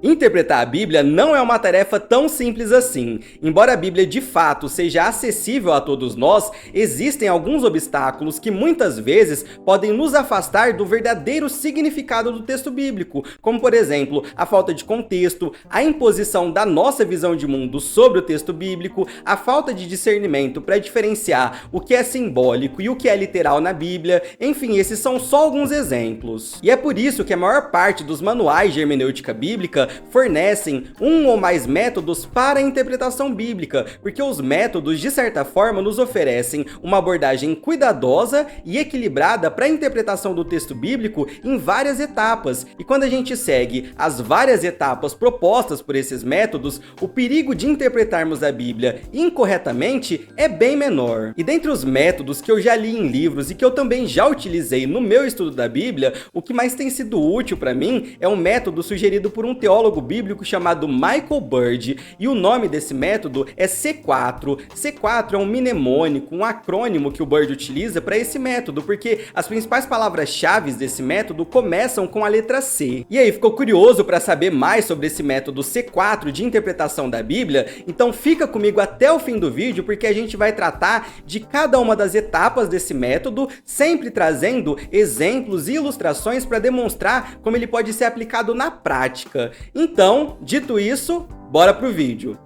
Interpretar a Bíblia não é uma tarefa tão simples assim. Embora a Bíblia de fato seja acessível a todos nós, existem alguns obstáculos que muitas vezes podem nos afastar do verdadeiro significado do texto bíblico, como por exemplo, a falta de contexto, a imposição da nossa visão de mundo sobre o texto bíblico, a falta de discernimento para diferenciar o que é simbólico e o que é literal na Bíblia. Enfim, esses são só alguns exemplos. E é por isso que a maior parte dos manuais de hermenêutica bíblica fornecem um ou mais métodos para a interpretação bíblica, porque os métodos, de certa forma, nos oferecem uma abordagem cuidadosa e equilibrada para a interpretação do texto bíblico em várias etapas. E quando a gente segue as várias etapas propostas por esses métodos, o perigo de interpretarmos a Bíblia incorretamente é bem menor. E dentre os métodos que eu já li em livros e que eu também já utilizei no meu estudo da Bíblia, o que mais tem sido útil para mim é um método sugerido por um teólogo bíblico chamado Michael Bird, e o nome desse método é C4. C4 é um mnemônico, um acrônimo que o Bird utiliza para esse método, porque as principais palavras-chave desse método começam com a letra C. E aí, ficou curioso para saber mais sobre esse método C4 de interpretação da Bíblia? Então fica comigo até o fim do vídeo, porque a gente vai tratar de cada uma das etapas desse método, sempre trazendo exemplos e ilustrações para demonstrar como ele pode ser aplicado na prática. Então, dito isso, bora pro vídeo.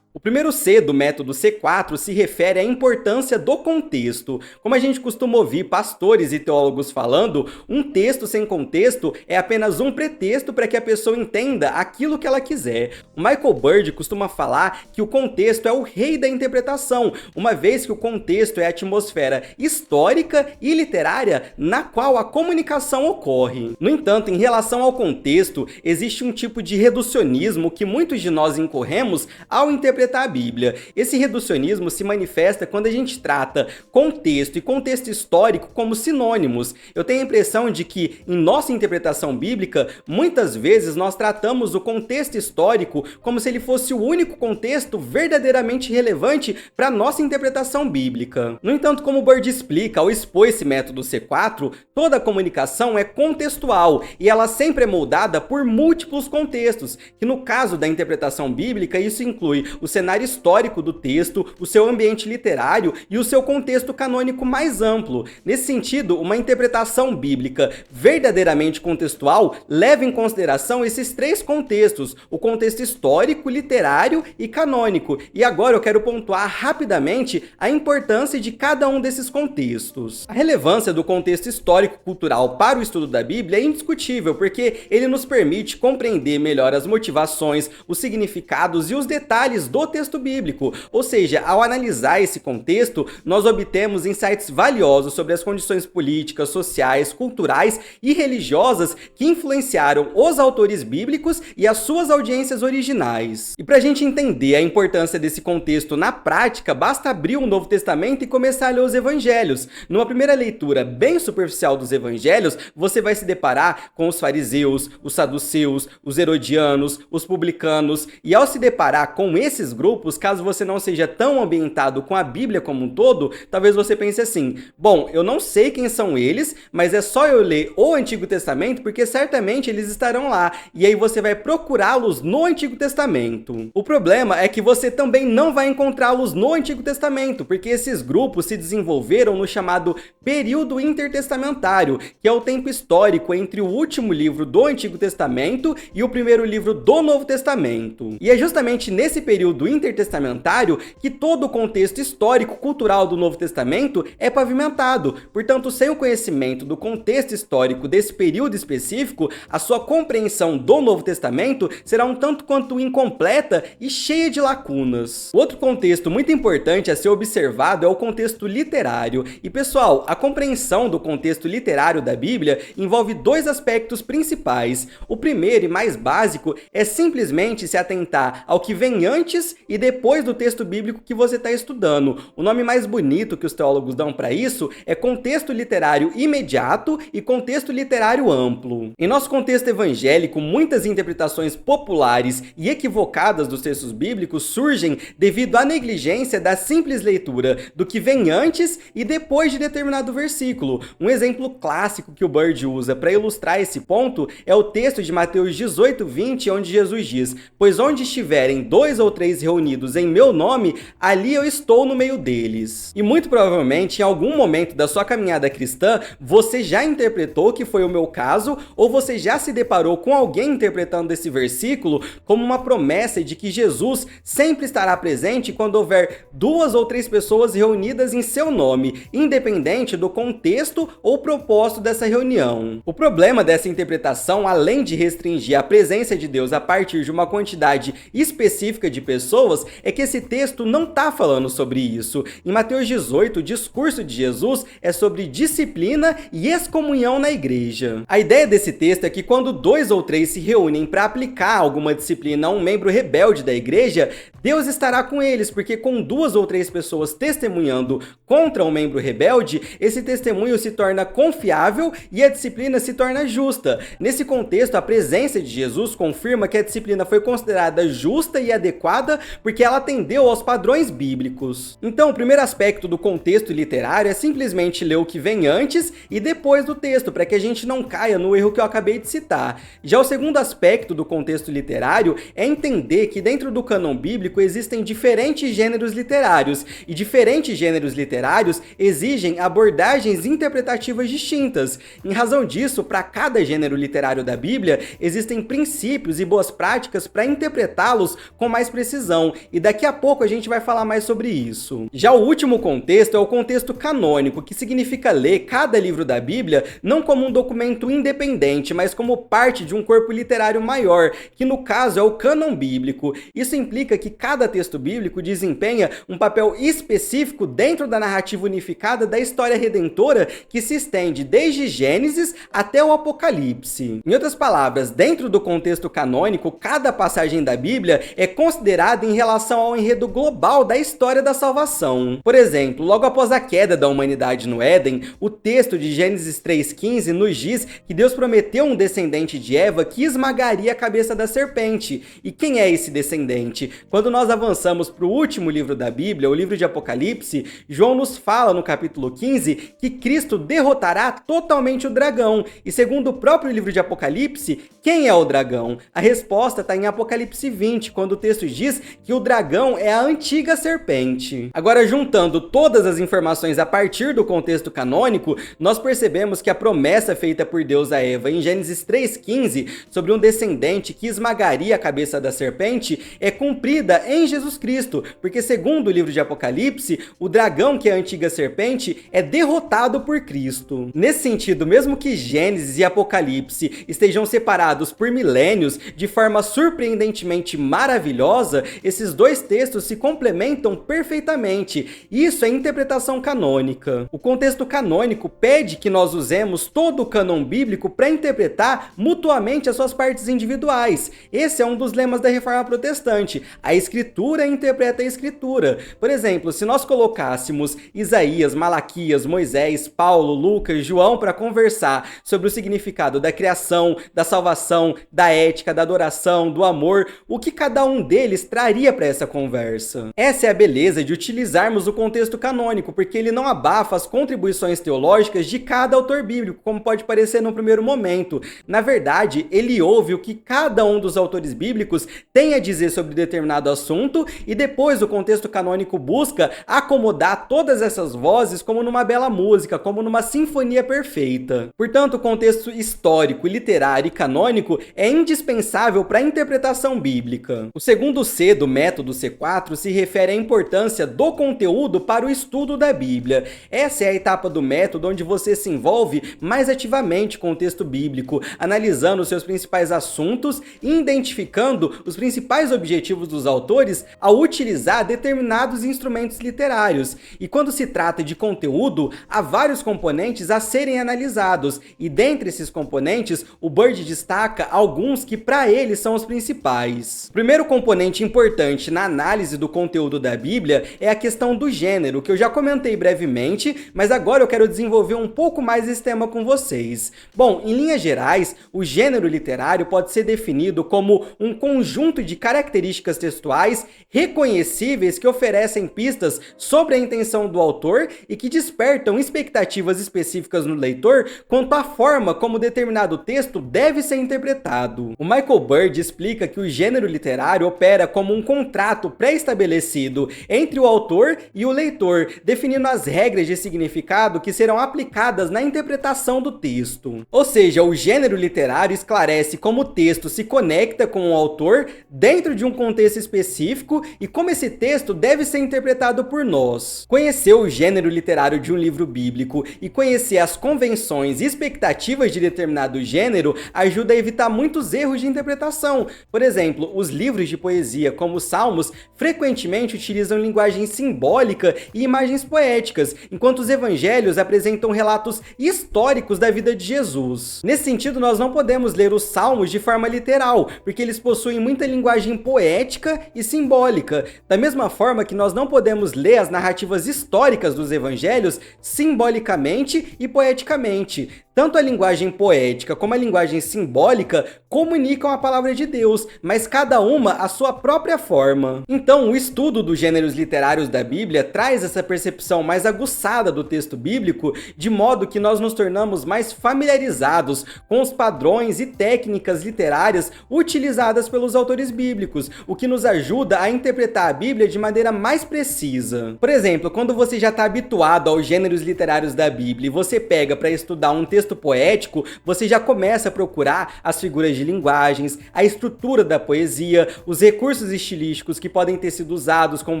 O primeiro C do método C4 se refere à importância do contexto. Como a gente costuma ouvir pastores e teólogos falando, um texto sem contexto é apenas um pretexto para que a pessoa entenda aquilo que ela quiser. O Michael Bird costuma falar que o contexto é o rei da interpretação, uma vez que o contexto é a atmosfera histórica e literária na qual a comunicação ocorre. No entanto, em relação ao contexto, existe um tipo de reducionismo que muitos de nós incorremos ao interpretar a Bíblia. Esse reducionismo se manifesta quando a gente trata contexto e contexto histórico como sinônimos. Eu tenho a impressão de que, em nossa interpretação bíblica, muitas vezes nós tratamos o contexto histórico como se ele fosse o único contexto verdadeiramente relevante para a nossa interpretação bíblica. No entanto, como Bird explica ao expor esse método C4, toda a comunicação é contextual e ela sempre é moldada por múltiplos contextos, que no caso da interpretação bíblica isso inclui o cenário histórico do texto, o seu ambiente literário e o seu contexto canônico mais amplo. Nesse sentido, uma interpretação bíblica verdadeiramente contextual leva em consideração esses três contextos, o contexto histórico, literário e canônico. E agora eu quero pontuar rapidamente a importância de cada um desses contextos. A relevância do contexto histórico-cultural para o estudo da Bíblia é indiscutível, porque ele nos permite compreender melhor as motivações, os significados e os detalhes do texto bíblico. Ou seja, ao analisar esse contexto, nós obtemos insights valiosos sobre as condições políticas, sociais, culturais e religiosas que influenciaram os autores bíblicos e as suas audiências originais. E para a gente entender a importância desse contexto na prática, basta abrir o Novo Testamento e começar a ler os evangelhos. Numa primeira leitura bem superficial dos evangelhos, você vai se deparar com os fariseus, os saduceus, os herodianos, os publicanos, e ao se deparar com esses grupos, caso você não seja tão ambientado com a Bíblia como um todo, talvez você pense assim: bom, eu não sei quem são eles, mas é só eu ler o Antigo Testamento porque certamente eles estarão lá, e aí você vai procurá-los no Antigo Testamento. O problema é que você também não vai encontrá-los no Antigo Testamento, porque esses grupos se desenvolveram no chamado período intertestamentário, que é o tempo histórico entre o último livro do Antigo Testamento e o primeiro livro do Novo Testamento. E é justamente nesse período intertestamentário que todo o contexto histórico-cultural do Novo Testamento é pavimentado. Portanto, sem o conhecimento do contexto histórico desse período específico, a sua compreensão do Novo Testamento será um tanto quanto incompleta e cheia de lacunas. Outro contexto muito importante a ser observado é o contexto literário. E pessoal, a compreensão do contexto literário da Bíblia envolve dois aspectos principais. O primeiro e mais básico é simplesmente se atentar ao que vem antes e depois do texto bíblico que você está estudando. O nome mais bonito que os teólogos dão para isso é contexto literário imediato e contexto literário amplo. Em nosso contexto evangélico, muitas interpretações populares e equivocadas dos textos bíblicos surgem devido à negligência da simples leitura do que vem antes e depois de determinado versículo. Um exemplo clássico que o Bird usa para ilustrar esse ponto é o texto de Mateus 18:20, onde Jesus diz: "Pois onde estiverem 2 ou 3 reunidos em meu nome, ali eu estou no meio deles." E muito provavelmente, em algum momento da sua caminhada cristã, você já interpretou que foi o meu caso, ou você já se deparou com alguém interpretando esse versículo como uma promessa de que Jesus sempre estará presente quando houver 2 ou 3 pessoas reunidas em seu nome, independente do contexto ou propósito dessa reunião. O problema dessa interpretação, além de restringir a presença de Deus a partir de uma quantidade específica de pessoas, é que esse texto não está falando sobre isso. Em Mateus 18, o discurso de Jesus é sobre disciplina e excomunhão na igreja. A ideia desse texto é que quando 2 ou 3 se reúnem para aplicar alguma disciplina a um membro rebelde da igreja, Deus estará com eles, porque com 2 ou 3 pessoas testemunhando contra um membro rebelde, esse testemunho se torna confiável e a disciplina se torna justa. Nesse contexto, a presença de Jesus confirma que a disciplina foi considerada justa e adequada porque ela atendeu aos padrões bíblicos. Então, o primeiro aspecto do contexto literário é simplesmente ler o que vem antes e depois do texto, para que a gente não caia no erro que eu acabei de citar. Já o segundo aspecto do contexto literário é entender que dentro do cânon bíblico existem diferentes gêneros literários, e diferentes gêneros literários exigem abordagens interpretativas distintas. Em razão disso, para cada gênero literário da Bíblia, existem princípios e boas práticas para interpretá-los com mais precisão, e daqui a pouco a gente vai falar mais sobre isso. Já o último contexto é o contexto canônico, que significa ler cada livro da Bíblia não como um documento independente, mas como parte de um corpo literário maior, que no caso é o cânon bíblico. Isso implica que cada texto bíblico desempenha um papel específico dentro da narrativa unificada da história redentora que se estende desde Gênesis até o Apocalipse. Em outras palavras, dentro do contexto canônico, cada passagem da Bíblia é considerada em relação ao enredo global da história da salvação. Por exemplo, logo após a queda da humanidade no Éden, o texto de Gênesis 3:15 nos diz que Deus prometeu um descendente de Eva que esmagaria a cabeça da serpente. E quem é esse descendente? Quando nós avançamos para o último livro da Bíblia, o livro de Apocalipse, João nos fala no capítulo 15 que Cristo derrotará totalmente o dragão. E segundo o próprio livro de Apocalipse, quem é o dragão? A resposta está em Apocalipse 20, quando o texto diz que o dragão é a antiga serpente. Agora, juntando todas as informações a partir do contexto canônico, nós percebemos que a promessa feita por Deus a Eva em Gênesis 3:15 sobre um descendente que esmagaria a cabeça da serpente é cumprida em Jesus Cristo, porque segundo o livro de Apocalipse, o dragão, que é a antiga serpente, é derrotado por Cristo. Nesse sentido, mesmo que Gênesis e Apocalipse estejam separados por milênios de forma surpreendentemente maravilhosa, esses dois textos se complementam perfeitamente. Isso é interpretação canônica. O contexto canônico pede que nós usemos todo o cânon bíblico para interpretar mutuamente as suas partes individuais. Esse é um dos lemas da Reforma Protestante. A Escritura interpreta a Escritura. Por exemplo, se nós colocássemos Isaías, Malaquias, Moisés, Paulo, Lucas, João para conversar sobre o significado da criação, da salvação, da ética, da adoração, do amor, o que cada um deles traria para essa conversa? Essa é a beleza de utilizarmos o contexto canônico, porque ele não abafa as contribuições teológicas de cada autor bíblico, como pode parecer no primeiro momento. Na verdade, ele ouve o que cada um dos autores bíblicos tem a dizer sobre determinado assunto e depois o contexto canônico busca acomodar todas essas vozes como numa bela música, como numa sinfonia perfeita. Portanto, o contexto histórico, literário e canônico é indispensável para a interpretação bíblica. O segundo C do método C4 se refere à importância do conteúdo para o estudo da Bíblia. Essa é a etapa do método onde você se envolve mais ativamente com o texto bíblico, analisando os seus principais assuntos e identificando os principais objetivos dos autores ao utilizar determinados instrumentos literários. E quando se trata de conteúdo, há vários componentes a serem analisados, e dentre esses componentes, o Bird destaca alguns que para ele são os principais. O primeiro componente importante importante na análise do conteúdo da Bíblia é a questão do gênero, que eu já comentei brevemente, mas agora eu quero desenvolver um pouco mais esse tema com vocês. Bom, em linhas gerais, o gênero literário pode ser definido como um conjunto de características textuais reconhecíveis que oferecem pistas sobre a intenção do autor e que despertam expectativas específicas no leitor quanto à forma como determinado texto deve ser interpretado. O Michael Bird explica que o gênero literário opera como um contrato pré-estabelecido entre o autor e o leitor, definindo as regras de significado que serão aplicadas na interpretação do texto. Ou seja, o gênero literário esclarece como o texto se conecta com o autor dentro de um contexto específico e como esse texto deve ser interpretado por nós. Conhecer o gênero literário de um livro bíblico e conhecer as convenções e expectativas de determinado gênero ajuda a evitar muitos erros de interpretação. Por exemplo, os livros de poesia, como os Salmos, frequentemente utilizam linguagem simbólica e imagens poéticas, enquanto os evangelhos apresentam relatos históricos da vida de Jesus. Nesse sentido, nós não podemos ler os Salmos de forma literal, porque eles possuem muita linguagem poética e simbólica, da mesma forma que nós não podemos ler as narrativas históricas dos evangelhos simbolicamente e poeticamente. Tanto a linguagem poética como a linguagem simbólica comunicam a palavra de Deus, mas cada uma a sua própria forma. Então, o estudo dos gêneros literários da Bíblia traz essa percepção mais aguçada do texto bíblico, de modo que nós nos tornamos mais familiarizados com os padrões e técnicas literárias utilizadas pelos autores bíblicos, o que nos ajuda a interpretar a Bíblia de maneira mais precisa. Por exemplo, quando você já está habituado aos gêneros literários da Bíblia e você pega para estudar um texto poético, você já começa a procurar as figuras de linguagens, a estrutura da poesia, os recursos estilísticos que podem ter sido usados, como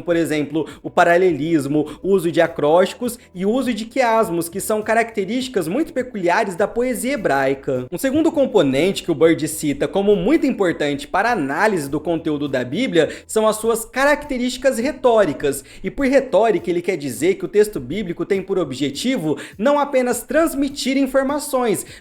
por exemplo o paralelismo, o uso de acrósticos e o uso de quiasmos, que são características muito peculiares da poesia hebraica. Um segundo componente que o Bird cita como muito importante para a análise do conteúdo da Bíblia são as suas características retóricas, e por retórica ele quer dizer que o texto bíblico tem por objetivo não apenas transmitir informações,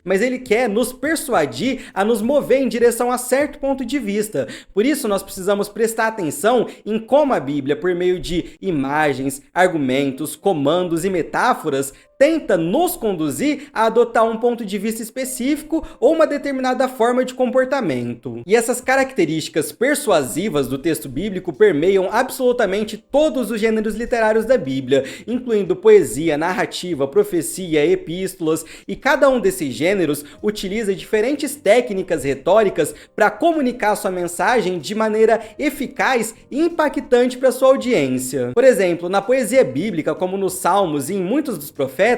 mas ele quer nos persuadir a nos mover em direção a certo ponto de vista. Por isso nós precisamos prestar atenção em como a Bíblia, por meio de imagens, argumentos, comandos e metáforas, tenta nos conduzir a adotar um ponto de vista específico ou uma determinada forma de comportamento. E essas características persuasivas do texto bíblico permeiam absolutamente todos os gêneros literários da Bíblia, incluindo poesia, narrativa, profecia, epístolas, e cada um desses gêneros utiliza diferentes técnicas retóricas para comunicar sua mensagem de maneira eficaz e impactante para sua audiência. Por exemplo, na poesia bíblica, como nos Salmos e em muitos dos profetas,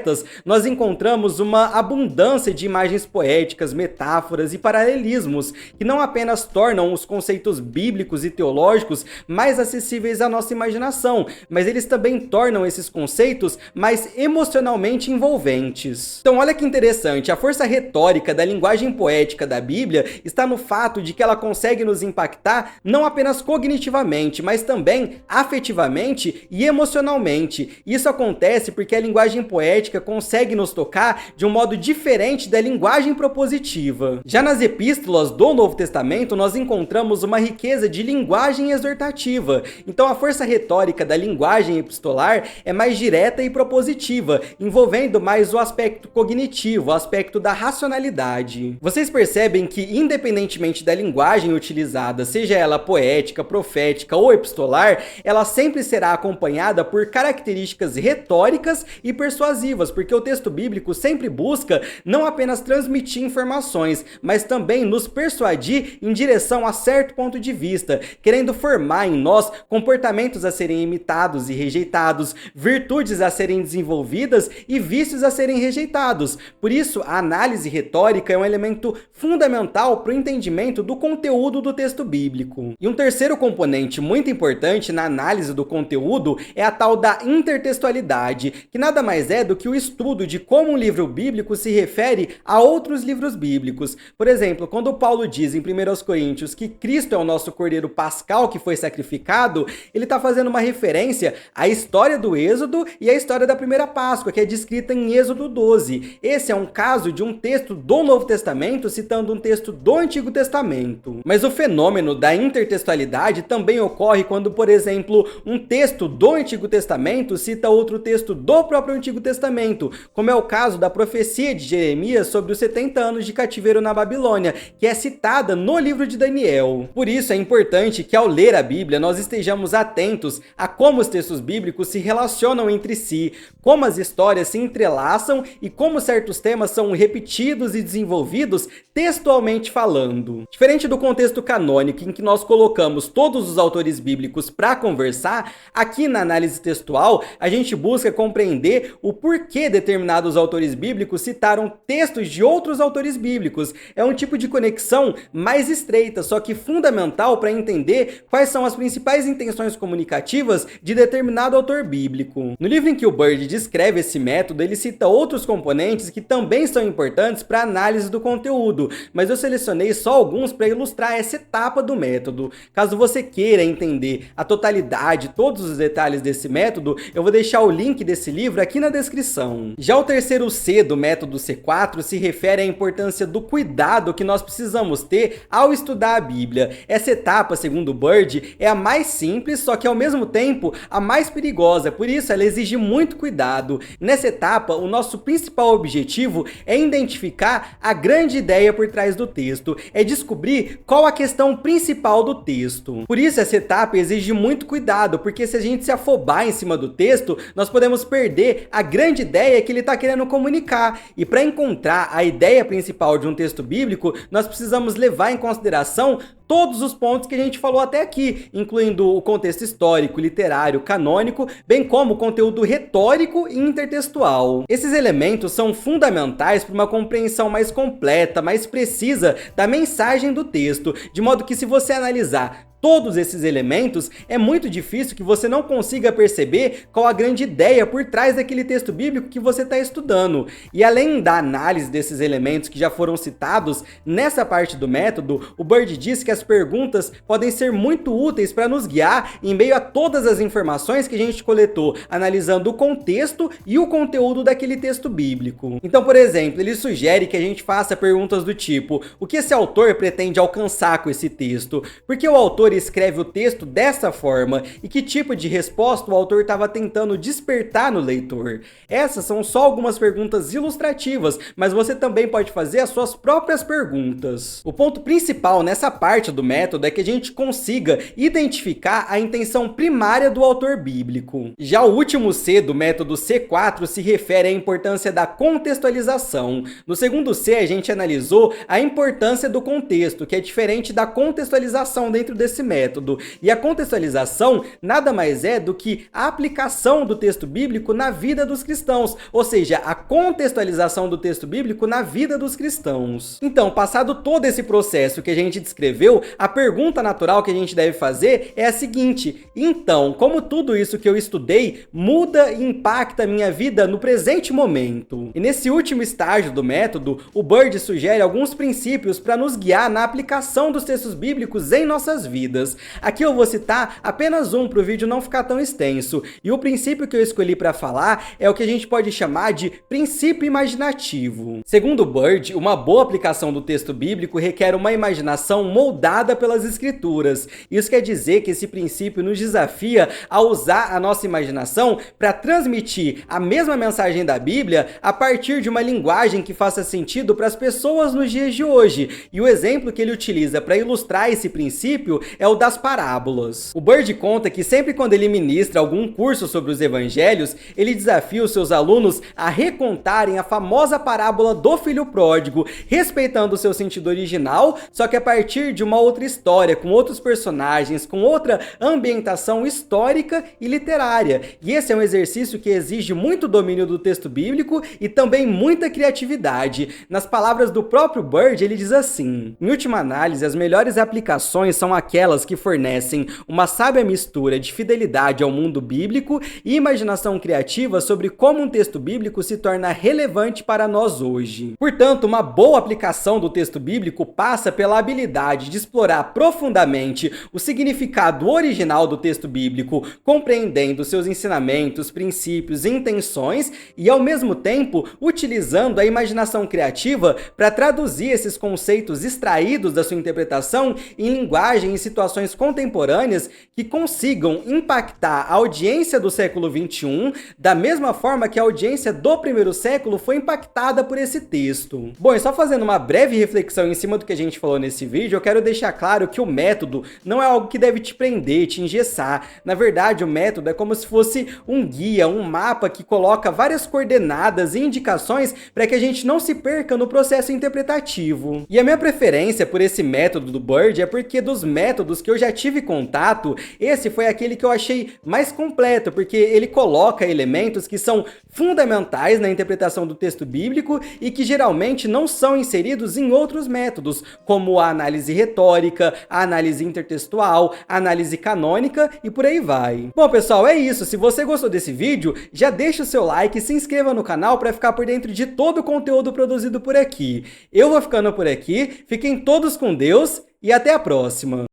nós encontramos uma abundância de imagens poéticas, metáforas e paralelismos, que não apenas tornam os conceitos bíblicos e teológicos mais acessíveis à nossa imaginação, mas eles também tornam esses conceitos mais emocionalmente envolventes. Então olha que interessante, a força retórica da linguagem poética da Bíblia está no fato de que ela consegue nos impactar não apenas cognitivamente, mas também afetivamente e emocionalmente. Isso acontece porque a linguagem poética consegue nos tocar de um modo diferente da linguagem propositiva. Já nas epístolas do Novo Testamento, nós encontramos uma riqueza de linguagem exortativa. Então a força retórica da linguagem epistolar é mais direta e propositiva, envolvendo mais o aspecto cognitivo, o aspecto da racionalidade. Vocês percebem que, independentemente da linguagem utilizada, seja ela poética, profética ou epistolar, ela sempre será acompanhada por características retóricas e persuasivas, porque o texto bíblico sempre busca não apenas transmitir informações, mas também nos persuadir em direção a certo ponto de vista, querendo formar em nós comportamentos a serem imitados e rejeitados, virtudes a serem desenvolvidas e vícios a serem rejeitados. Por isso, a análise retórica é um elemento fundamental para o entendimento do conteúdo do texto bíblico. E um terceiro componente muito importante na análise do conteúdo é a tal da intertextualidade, que nada mais é do que o estudo de como um livro bíblico se refere a outros livros bíblicos. Por exemplo, quando Paulo diz em 1 Coríntios que Cristo é o nosso Cordeiro Pascal que foi sacrificado, ele está fazendo uma referência à história do Êxodo e à história da primeira Páscoa, que é descrita em Êxodo 12. Esse é um caso de um texto do Novo Testamento citando um texto do Antigo Testamento. Mas o fenômeno da intertextualidade também ocorre quando, por exemplo, um texto do Antigo Testamento cita outro texto do próprio Antigo Testamento, como é o caso da profecia de Jeremias sobre os 70 anos de cativeiro na Babilônia, que é citada no livro de Daniel. Por isso é importante que ao ler a Bíblia nós estejamos atentos a como os textos bíblicos se relacionam entre si, como as histórias se entrelaçam e como certos temas são repetidos e desenvolvidos textualmente falando. Diferente do contexto canônico em que nós colocamos todos os autores bíblicos para conversar, aqui na análise textual a gente busca compreender o porquê determinados autores bíblicos citaram textos de outros autores bíblicos. É um tipo de conexão mais estreita, só que fundamental para entender quais são as principais intenções comunicativas de determinado autor bíblico. No livro em que o Bird descreve esse método, ele cita outros componentes que também são importantes para a análise do conteúdo, mas eu selecionei só alguns para ilustrar essa etapa do método. Caso você queira entender a totalidade, todos os detalhes desse método, eu vou deixar o link desse livro aqui na descrição. Já o terceiro C do método C4 se refere à importância do cuidado que nós precisamos ter ao estudar a Bíblia. Essa etapa, segundo Bird, é a mais simples, só que ao mesmo tempo a mais perigosa, por isso ela exige muito cuidado. Nessa etapa, o nosso principal objetivo é identificar a grande ideia por trás do texto, é descobrir qual a questão principal do texto. Por isso essa etapa exige muito cuidado, porque se a gente se afobar em cima do texto, nós podemos perder a grande ideia que ele está querendo comunicar. E para encontrar a ideia principal de um texto bíblico, nós precisamos levar em consideração todos os pontos que a gente falou até aqui, incluindo o contexto histórico, literário, canônico, bem como o conteúdo retórico e intertextual. Esses elementos são fundamentais para uma compreensão mais completa, mais precisa da mensagem do texto, de modo que se você analisar todos esses elementos, é muito difícil que você não consiga perceber qual a grande ideia por trás daquele texto bíblico que você está estudando. E além da análise desses elementos que já foram citados nessa parte do método, o Bird diz que as perguntas podem ser muito úteis para nos guiar em meio a todas as informações que a gente coletou, analisando o contexto e o conteúdo daquele texto bíblico. Então, por exemplo, ele sugere que a gente faça perguntas do tipo: o que esse autor pretende alcançar com esse texto? Por que o autor escreve o texto dessa forma e que tipo de resposta o autor estava tentando despertar no leitor? Essas são só algumas perguntas ilustrativas, mas você também pode fazer as suas próprias perguntas. O ponto principal nessa parte do método é que a gente consiga identificar a intenção primária do autor bíblico. Já o último C do método C4 se refere à importância da contextualização. No segundo C, a gente analisou a importância do contexto, que é diferente da contextualização dentro desse método. E a contextualização nada mais é do que a aplicação do texto bíblico na vida dos cristãos, ou seja, a contextualização do texto bíblico na vida dos cristãos. Então, passado todo esse processo que a gente descreveu, a pergunta natural que a gente deve fazer é a seguinte: então, como tudo isso que eu estudei muda e impacta a minha vida no presente momento? E nesse último estágio do método, o Bird sugere alguns princípios para nos guiar na aplicação dos textos bíblicos em nossas vidas. Aqui eu vou citar apenas um para o vídeo não ficar tão extenso, e o princípio que eu escolhi para falar é o que a gente pode chamar de princípio imaginativo. Segundo Bird, uma boa aplicação do texto bíblico requer uma imaginação moldada pelas escrituras. Isso quer dizer que esse princípio nos desafia a usar a nossa imaginação para transmitir a mesma mensagem da Bíblia a partir de uma linguagem que faça sentido para as pessoas nos dias de hoje. E o exemplo que ele utiliza para ilustrar esse princípio é o das parábolas. O Bird conta que sempre quando ele ministra algum curso sobre os evangelhos, ele desafia os seus alunos a recontarem a famosa parábola do filho pródigo, respeitando o seu sentido original, só que a partir de uma outra história, com outros personagens, com outra ambientação histórica e literária. E esse é um exercício que exige muito domínio do texto bíblico e também muita criatividade. Nas palavras do próprio Bird, ele diz assim: em última análise, as melhores aplicações são aquelas que fornecem uma sábia mistura de fidelidade ao mundo bíblico e imaginação criativa sobre como um texto bíblico se torna relevante para nós hoje. Portanto, uma boa aplicação do texto bíblico passa pela habilidade de explorar profundamente o significado original do texto bíblico, compreendendo seus ensinamentos, princípios e intenções e, ao mesmo tempo, utilizando a imaginação criativa para traduzir esses conceitos extraídos da sua interpretação em linguagem e situações contemporâneas que consigam impactar a audiência do século XXI da mesma forma que a audiência do primeiro século foi impactada por esse texto. Bom, e só fazendo uma breve reflexão em cima do que a gente falou nesse vídeo, eu quero deixar claro que o método não é algo que deve te prender, te engessar. Na verdade, o método é como se fosse um guia, um mapa que coloca várias coordenadas e indicações para que a gente não se perca no processo interpretativo. E a minha preferência por esse método do Bird é porque dos métodos que eu já tive contato, esse foi aquele que eu achei mais completo, porque ele coloca elementos que são fundamentais na interpretação do texto bíblico e que geralmente não são inseridos em outros métodos, como a análise retórica, a análise intertextual, a análise canônica e por aí vai. Bom, pessoal, é isso. Se você gostou desse vídeo, já deixa o seu like e se inscreva no canal para ficar por dentro de todo o conteúdo produzido por aqui. Eu vou ficando por aqui, fiquem todos com Deus e até a próxima!